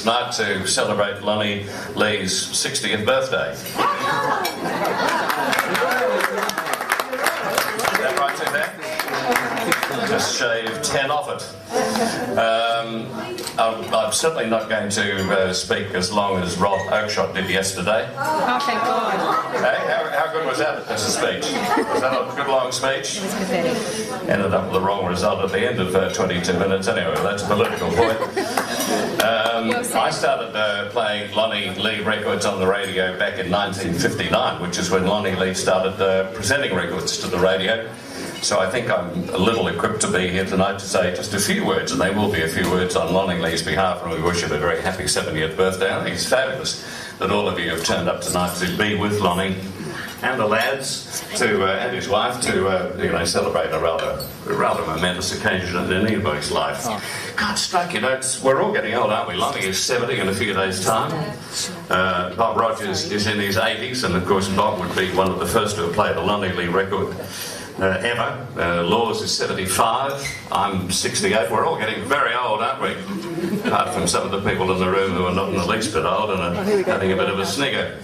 tonight to celebrate Lonnie Lee's 60th birthday. Is that right, Suzanne? Just shave 10 off it. I'm certainly not going to speak as long as Rob Oakeshott did yesterday. Oh, thank God. Hey, how good was that as a speech? Was that a good long speech? It was pathetic. Ended up with the wrong result at the end of 22 minutes. Anyway, that's a political point. I started playing Lonnie Lee records on the radio back in 1959, which is when Lonnie Lee started presenting records to the radio. So I think I'm a little equipped to be here tonight to say just a few words, and there will be a few words on Lonnie Lee's behalf, and we wish him a very happy 70th birthday. I think it's fabulous that all of you have turned up tonight to be with Lonnie and the lads and his wife to celebrate a rather momentous occasion in anybody's life. God, strike, we're all getting old, aren't we? Lonnie is 70 in a few days' time. Bob Rogers is in his 80s, and of course Bob would be one of the first to have played a Lonnie Lee record ever. Laws is 75, I'm 68. We're all getting very old, aren't we? Apart from some of the people in the room who are not in the least bit old and are having a bit of a snigger.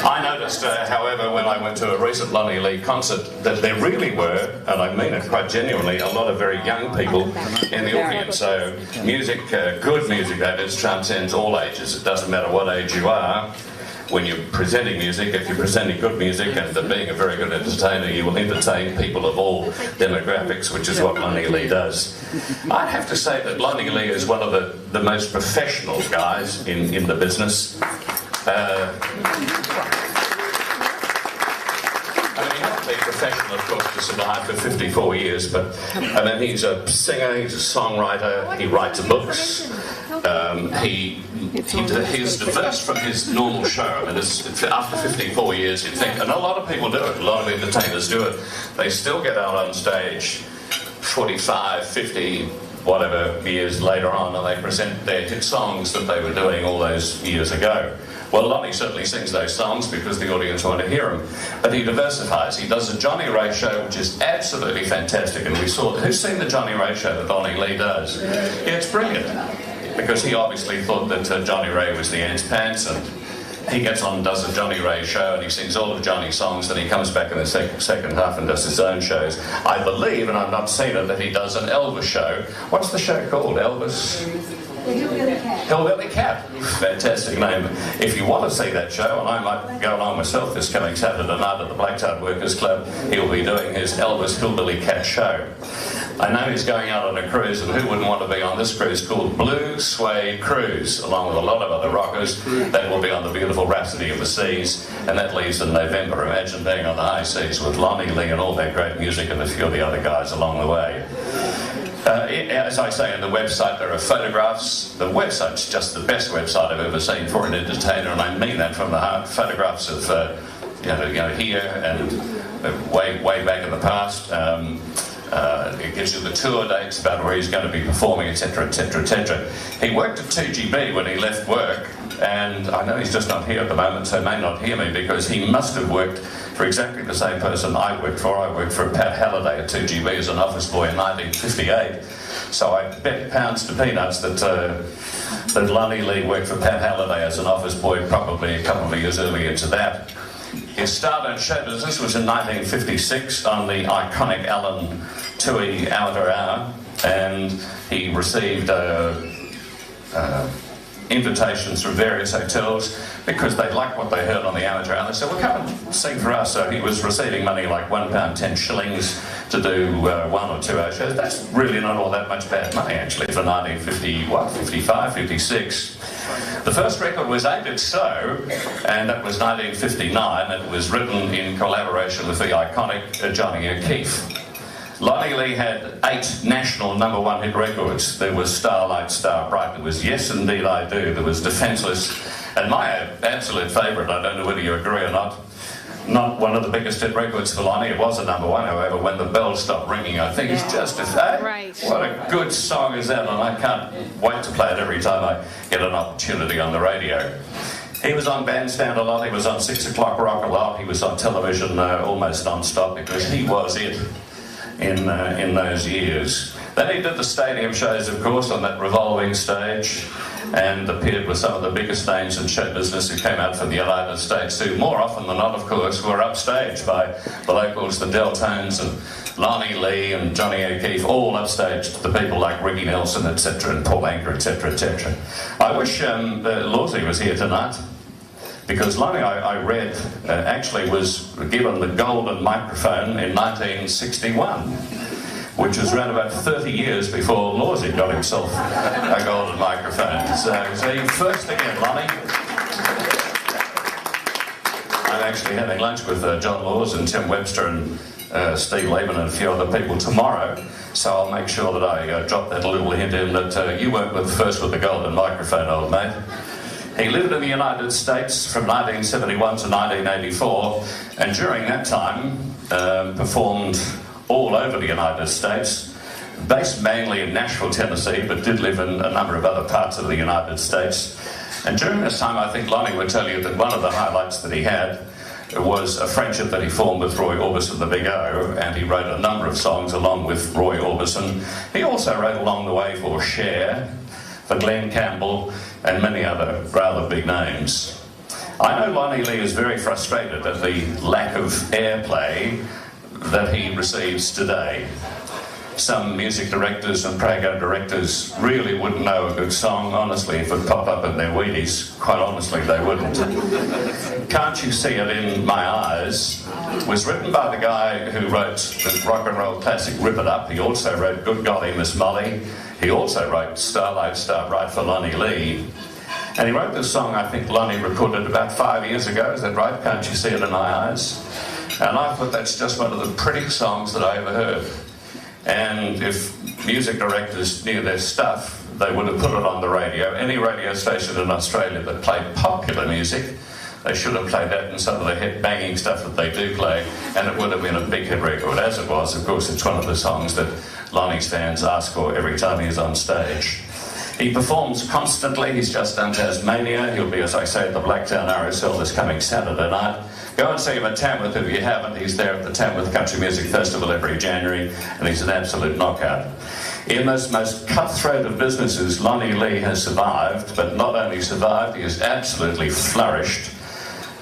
I noticed, however, when I went to a recent Lonnie Lee concert, that there really were, and I mean it quite genuinely, a lot of very young people in the audience. So music, good music, that is, transcends all ages. It doesn't matter what age you are. When you're presenting music, if you're presenting good music and being a very good entertainer, you will entertain people of all demographics, which is what Lonnie Lee does. I have to say that Lonnie Lee is one of the most professional guys in the business. I mean, you have to be professional, of course, to survive for 54 years, but I mean, he's a singer, he's a songwriter, he writes books. He's diverse from his normal show. I mean, after 54 years, you'd think, and a lot of people do it, a lot of entertainers do it, they still get out on stage 45, 50, whatever years later on, and they present their hit songs that they were doing all those years ago. Well, Lonnie certainly sings those songs because the audience want to hear them, but he diversifies. He does a Johnny Ray show, which is absolutely fantastic, and we saw, who's seen the Johnny Ray show that Lonnie Lee does? Yeah, it's brilliant. Because he obviously thought that Johnny Ray was the Ants Pants, and he gets on and does a Johnny Ray show, and he sings all of Johnny's songs, and he comes back in the second half and does his own shows. I believe, and I've not seen it, that he does an Elvis show. What's the show called? Elvis? Hillbilly Cat. Hillbilly Cat. Fantastic name. If you want to see that show, and I might go along myself this coming Saturday night at the Blacktard Workers Club, he'll be doing his Elvis Hillbilly Cat show. I know he's going out on a cruise, and who wouldn't want to be on this cruise called Blue Suede Cruise, along with a lot of other rockers. They will be on the beautiful Rhapsody of the Seas, and that leaves in November. Imagine being on the high seas with Lonnie Lee and all that great music and a few of the other guys along the way. As I say on the website, there are photographs. The website's just the best website I've ever seen for an entertainer, and I mean that from the heart. Photographs of here and way back in the past. It gives you the tour dates about where he's going to be performing, etc., etc., etc. He worked at 2GB when he left work, and I know he's just not here at the moment, so may not hear me, because he must have worked for exactly the same person I worked for. I worked for Pat Halliday at 2GB as an office boy in 1958. So I bet pounds to peanuts that Lonnie Lee worked for Pat Halliday as an office boy probably a couple of years earlier to that. His start on show business was in 1956 on the iconic Alan Toohey Amateur Hour, and he received invitations from various hotels because they liked what they heard on the amateur hour. They said, well, come and sing for us. So he was receiving money like £1.10 to do 1 or 2 hour shows. That's really not all that much bad money, actually, for 55, 56. The first record was Ain't It So, and that was 1959. It was written in collaboration with the iconic Johnny O'Keefe. Lonnie Lee had 8 national #1 hit records. There was Starlight, Star Bright, there was Yes Indeed I Do, there was Defenseless, and my absolute favourite, I don't know whether you agree or not one of the biggest hit records for Lonnie. It was a #1, however, When the Bells Stop Ringing. I think it's just what a good song is that, and I can't wait to play it every time I get an opportunity on the radio. He was on Bandstand a lot, he was on 6 O'Clock Rock a lot, he was on television almost non-stop, because he was it in those years. Then he did the stadium shows, of course, on that revolving stage, and appeared with some of the biggest names in show business who came out from the United States, who more often than not, of course, were upstaged by the locals, the Deltones and Lonnie Lee and Johnny O'Keefe, all upstaged the people like Ricky Nelson, etc., and Paul Anka, etc., etc. I wish Lawsy was here tonight, because Lonnie, I read, actually was given the golden microphone in 1961, which was around about 30 years before Lawsy got himself a golden microphone. So first again, Lonnie. I'm actually having lunch with John Laws and Tim Webster and Steve Lehman and a few other people tomorrow, so I'll make sure that I drop that little hint in that you weren't first with the golden microphone, old mate. He lived in the United States from 1971 to 1984, and during that time performed all over the United States, based mainly in Nashville, Tennessee, but did live in a number of other parts of the United States. And during this time, I think Lonnie would tell you that one of the highlights that he had was a friendship that he formed with Roy Orbison, the Big O, and he wrote a number of songs along with Roy Orbison. He also wrote along the way for Cher, for Glenn Campbell, and many other rather big names. I know Lonnie Lee is very frustrated at the lack of airplay that he receives today. Some music directors and program directors really wouldn't know a good song, honestly, if it popped up in their Wheaties. Quite honestly, they wouldn't. Can't You See It in My Eyes was written by the guy who wrote the rock and roll classic Rip It Up. He also wrote Good Golly Miss Molly. He also wrote Starlight Starbright for Lonnie Lee. And he wrote this song, I think Lonnie recorded about 5 years ago. Is that right? Can't You See It in My Eyes? And I thought that's just one of the prettiest songs that I ever heard. And if music directors knew their stuff, they would have put it on the radio. Any radio station in Australia that played popular music, they should have played that and some of the hit-banging stuff that they do play, and it would have been a big hit record. As it was, of course, it's one of the songs that Lonnie's fans ask for every time he's on stage. He performs constantly. He's just done Tasmania. He'll be, as I say, at the Blacktown RSL this coming Saturday night. Go and see him at Tamworth if you haven't. He's there at the Tamworth Country Music Festival every January, and he's an absolute knockout. In this most cutthroat of businesses, Lonnie Lee has survived, but not only survived, he has absolutely flourished,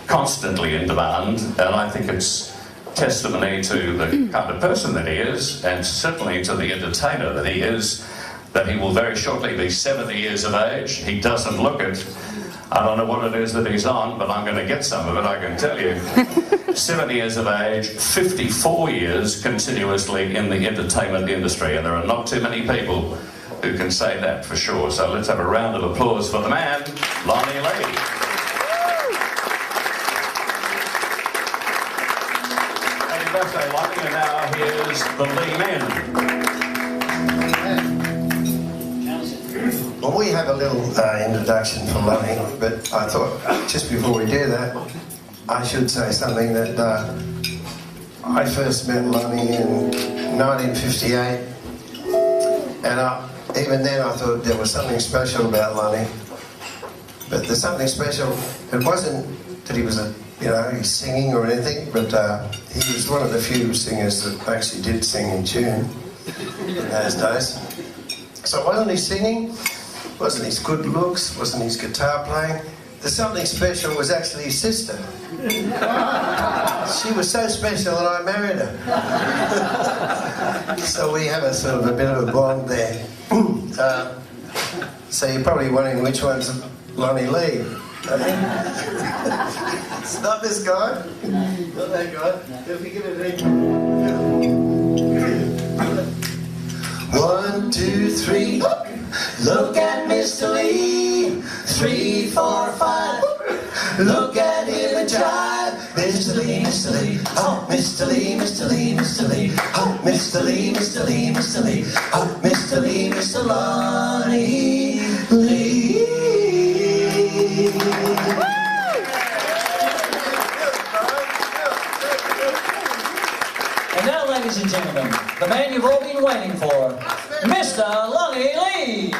constantly in demand, and I think it's testimony to the kind of person that he is, and certainly to the entertainer that he is, that he will very shortly be 70 years of age. He doesn't look it. I don't know what it is that he's on, but I'm going to get some of it, I can tell you. 70 years of age, 54 years continuously in the entertainment industry, and there are not too many people who can say that for sure. So let's have a round of applause for the man, Lonnie Lee. Happy birthday, Lonnie, and now here's the Lee Men. Well, we have a little introduction for Lonnie, but I thought just before we do that, I should say something that I first met Lonnie in 1958, and even then I thought there was something special about Lonnie. But there's something special. It wasn't that he was he's singing or anything, but he was one of the few singers that actually did sing in tune in those days. So wasn't he singing? Wasn't his good looks, wasn't his guitar playing. The something special was actually his sister. She was so special that I married her. So we have a sort of a bit of a bond there. So you're probably wondering which one's Lonnie Lee. It's not this guy. Not that guy. If you give it a 1, 2, 3. Look at Mr. Lee. 3, 4, 5. Look at him and jive. Mr. Lee, Mr. Lee. Oh, Mr. Lee, Mr. Lee, Mr. Lee. Oh, Mr. Lee, Mr. Lee, Mr. Lee. Oh, Mr. Lee, Mr. Lonnie Lee. And now, ladies and gentlemen, the man you've all been waiting for, Mr. Lonnie Lee.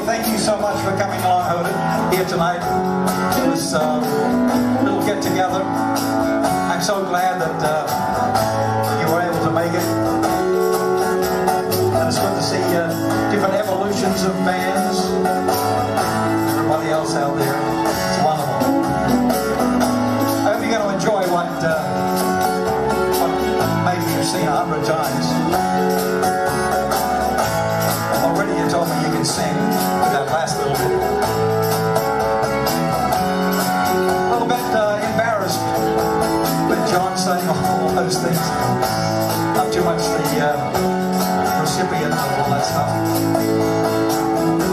Thank you so much for coming along here tonight. It was a little get together. I'm so glad that you were able to make it. And it's good to see different evolutions of bands. Everybody else out there. It's wonderful. I hope you're going to enjoy what maybe you've seen 100 times. Already you told me you can sing with that last little bit. A little bit embarrassed with John saying all those things. Not too much the recipient of all that stuff.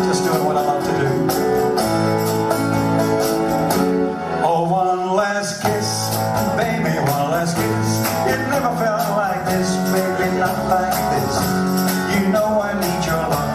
Just doing what I love to do. Oh, one last kiss, baby, one last kiss. It never felt like this, baby, not like this. You know I need your love.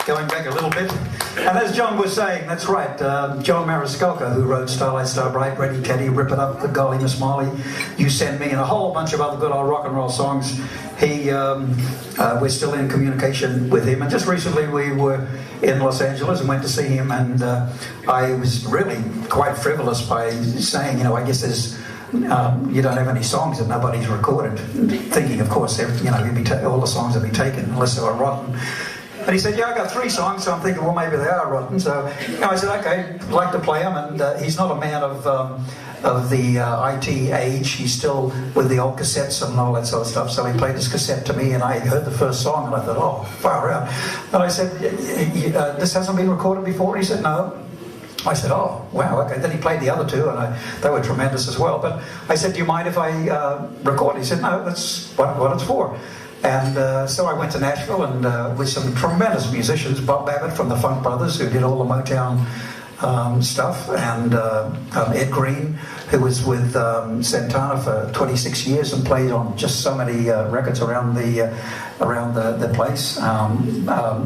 Going back a little bit, and as John was saying, that's right. John Mariscalco, who wrote Starlight Starbright, Ready Teddy, Rip It Up, The Golly Miss Molly, You Send Me, and a whole bunch of other good old rock and roll songs. We're still in communication with him, and just recently we were in Los Angeles and went to see him, and I was really quite frivolous by saying, you know, I guess there's you don't have any songs that nobody's recorded, thinking, of course, you know, all the songs will be taken unless they were rotten. And he said, yeah, I got 3 songs, so I'm thinking, well, maybe they are rotten. So you know, I said, okay, I'd like to play them. And he's not a man of the IT age. He's still with the old cassettes and all that sort of stuff. So he played his cassette to me, and I heard the first song, and I thought, oh, far out. And I said, this hasn't been recorded before? And he said, no. I said, oh, wow, okay. Then he played the other 2, and they were tremendous as well. But I said, do you mind if I record? He said, no, that's what it's for. And so I went to Nashville, and with some tremendous musicians, Bob Babbitt from the Funk Brothers, who did all the Motown stuff, and Ed Green, who was with Santana for 26 years and played on just so many records around the place.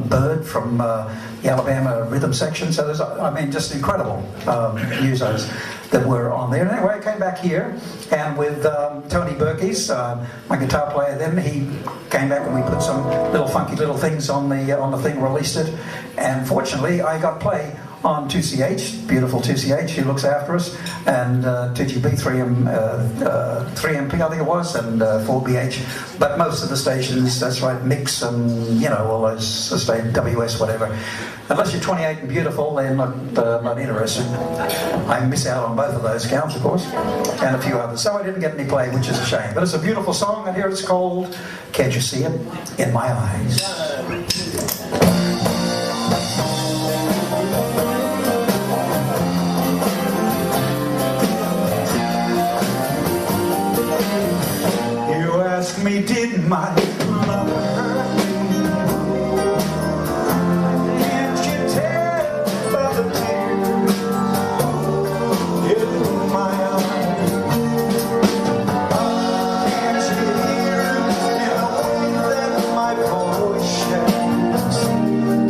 Bird from the Alabama rhythm section. So there's, I mean, just incredible musos that were on there. And anyway, I came back here, and with Tony Berkes, my guitar player, then he came back and we put some little funky little things on the thing, released it, and fortunately I got play on 2CH, beautiful 2CH, who looks after us, and 2GB, 3MP I think it was, and 4BH, but most of the stations, that's right, Mix and, you know, all those state WS, whatever. Unless you're 28 and beautiful, they're not interested. I miss out on both of those counts, of course, and a few others. So I didn't get any play, which is a shame. But it's a beautiful song, and here it's called Can't You See It in My Eyes? You ask me, did my love hurt me? Can't you tell by the tears in my eyes? Can't you hear in the way that my voice shakes?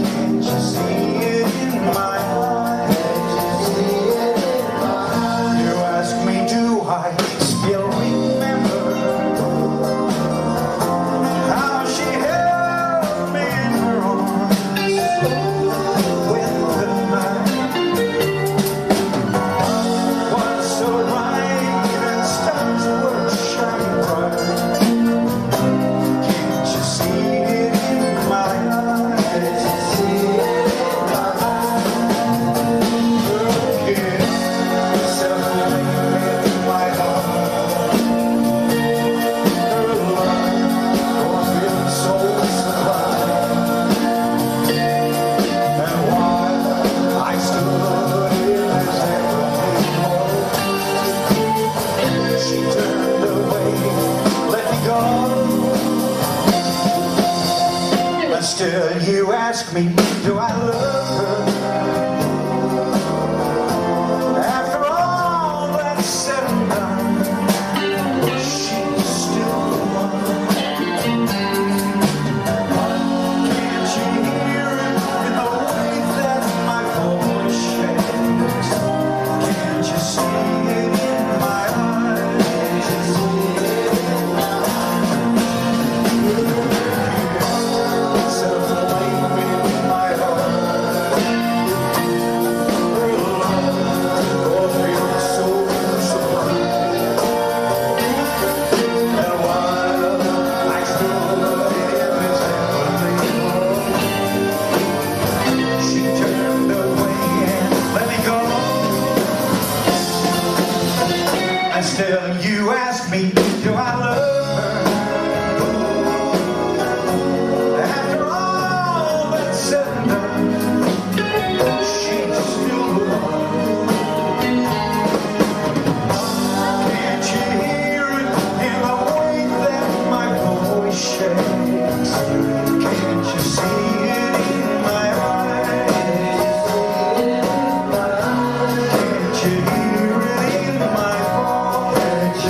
Can't you see it in my eyes? You ask me, do I still remember how she held me in her arms when the night was so bright and stars were shining bright? Can't you see it in my eyes? Looking suddenly in my heart, her love was feeling so sublime. And while I stood in this empty hall, she turned away, let me go. And still you ask me, do I love her? After all that's said and done, she's still the one. Can't you hear it in the way that my voice shakes? Can't you see it in my eyes? Set a flame in my heart. Her love was feeling so sublime. And while I stood in this empty hall, she turned away and let me go. And still you ask me, do I love her? After all that's said and done, she's still the one. Can't you hear it in the way that my voice shakes? Can't you see it in my eyes? Can't you hear it in my voice?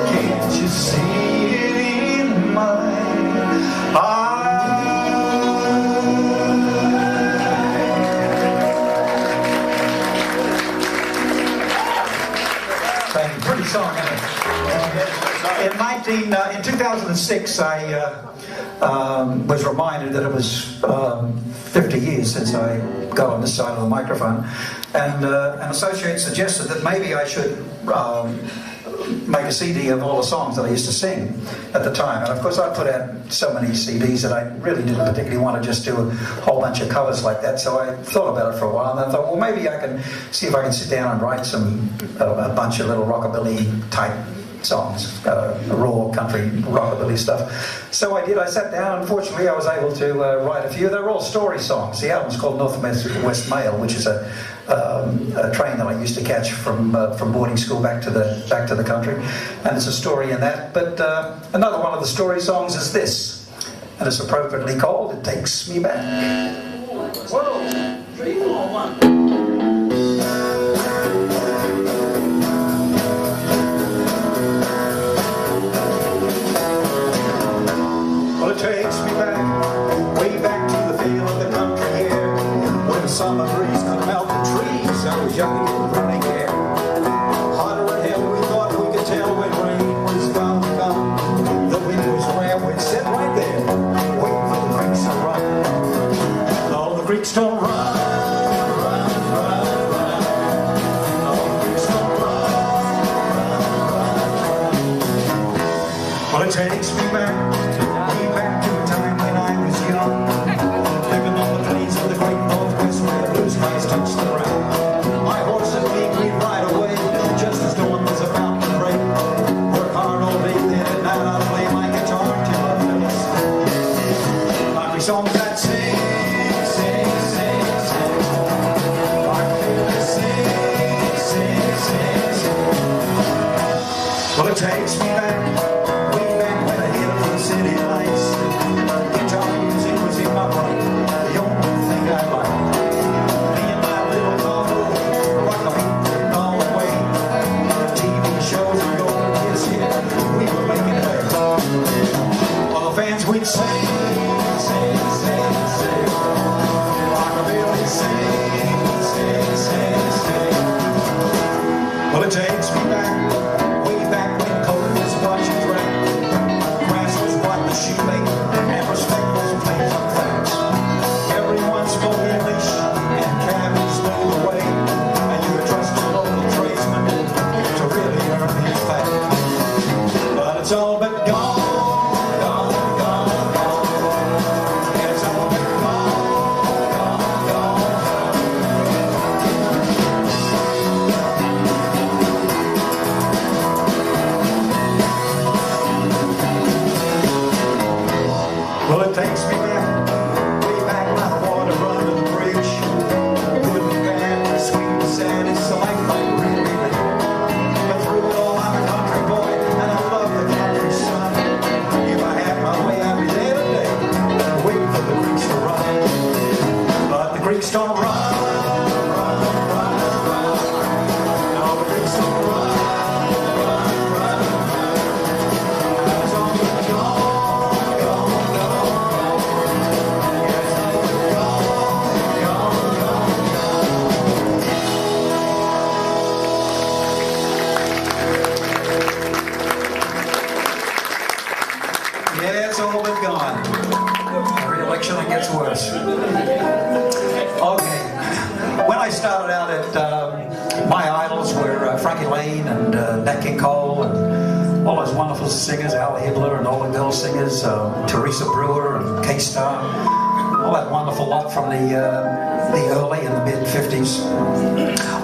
Can't you see it in my eyes? Thank you. Pretty song, isn't it? In 2006, I was reminded that it was 50 years since I got on this side of the microphone, and an associate suggested that maybe I should make a CD of all the songs that I used to sing at the time. And of course, I put out so many CDs that I really didn't particularly want to just do a whole bunch of covers like that. So I thought about it for a while, and I thought, well, maybe I can see if I can sit down and write a bunch of little rockabilly type songs, raw country rockabilly stuff. So I did. I sat down. Unfortunately, I was able to write a few. They're all story songs. The album's called North West Mail, which is a train that I used to catch from boarding school back to the country, and it's a story in that. But another one of the story songs is this, and it's appropriately called "It Takes Me Back." 1, 2, 3, 4, 1. Well, it takes me back, way back to the feel of the country air, when the summer breeze could melt the trees. I was young and running hair. Hotter than hell, we thought we could tell when rain was gonna come. The wind was rare, we'd sit right there, waiting for the creeks to run. No, the creeks don't run. It takes me back, way back when I hit the city lights. Guitar music was in my brain, the only thing I liked. Me and my little novel, rockin' all the way. TV shows and golden kids here, we were making it big. All the fans we'd sing, sing, sing, sing. Rockabilly sing, sing, sing, sing. Well, it takes me back. Singers, Al Hibbler and all the girl singers, Teresa Brewer and K-Star, all that wonderful lot from the early and the mid-50s,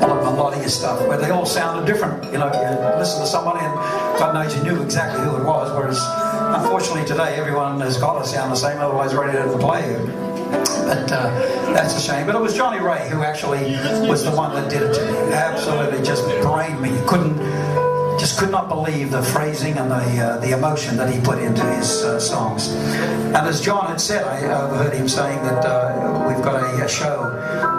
all that melodious stuff, where they all sounded different. You know, you listen to somebody and God knows you knew exactly who it was, whereas unfortunately today everyone has got to sound the same, otherwise ready to play you. But that's a shame. But it was Johnny Ray who actually was the one that did it to me. Absolutely just brained me. Could not believe the phrasing and the emotion that he put into his songs. And as John had said, I overheard him saying that we've got a show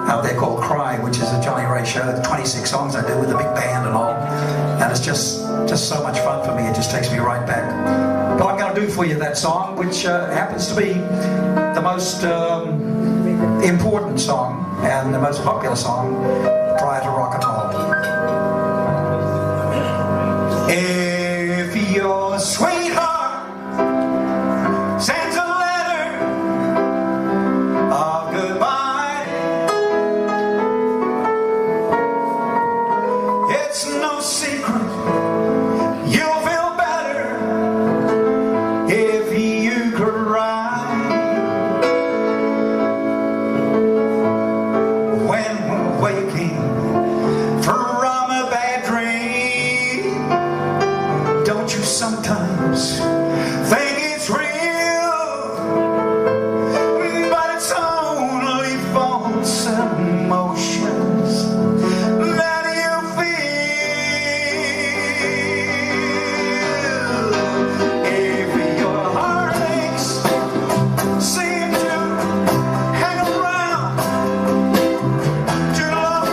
out there called Cry, which is a Johnny Ray show, 26 songs I do with a big band and all. And it's just so much fun for me, it just takes me right back. But I'm going to do for you that song, which happens to be the most important song and the most popular song prior to rock and roll. If your sweetheart sends a letter of goodbye, it's no secret you'll feel better if you cry. When waking from a bad dream, don't you sometimes think it's real? But it's only false emotions that you feel. If your heartaches seem to hang around, to love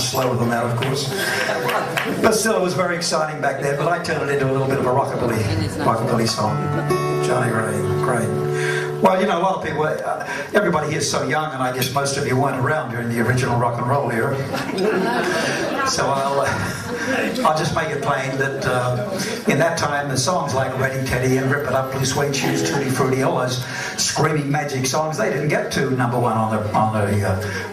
much slower than that, of course. But still, it was very exciting back then. But I turned it into a little bit of a rockabilly song. Johnny Ray, great. Well, you know, a lot of people, everybody here is so young, and I guess most of you weren't around during the original rock and roll era. So I'll just make it plain that in that time, the songs like Ready Teddy and Rip It Up, Blue Suede Shoes, Tutti Frutti, all those screaming magic songs, they didn't get to #1 on the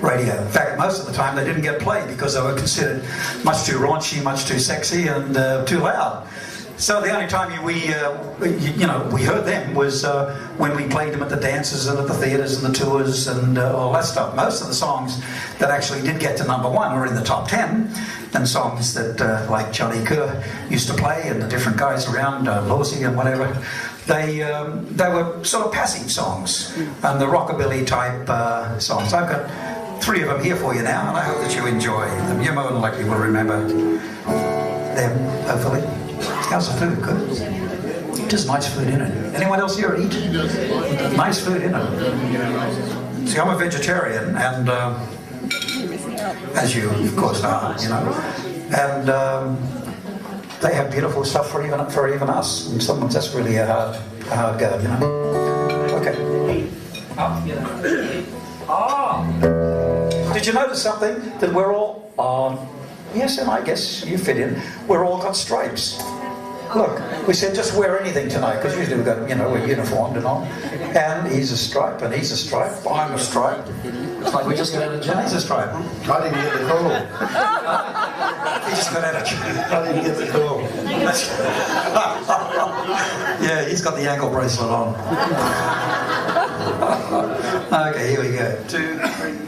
radio. In fact, most of the time they didn't get played because they were considered much too raunchy, much too sexy, and too loud. So the only time we heard them was when we played them at the dances and at the theatres and the tours and all that stuff. Most of the songs that actually did get to #1 were in the top 10, and songs that like Johnny Kerr used to play and the different guys around, Lawsy and whatever, they were sort of passing songs and the rockabilly type songs. I've got 3 of them here for you now, and I hope that you enjoy them. You more than likely will remember them, hopefully. How's the food? Good? Just nice food in it. Anyone else here eat? Nice food in it. See, I'm a vegetarian, and as you, of course, are, you know, and they have beautiful stuff for even us. And sometimes that's really a hard go, you know. Okay. Did you notice something? That we're all yes, and I guess you fit in. We're all got stripes. Look, we said just wear anything tonight, because usually we've got, you know, we're uniformed and all. And he's a stripe, and he's a stripe, I'm a stripe. It's like we just got out of jail. He's a stripe. I didn't get the call. He just got out of jail. I didn't get the call. Yeah, he's got the ankle bracelet on. Okay, here we go. 2, 3.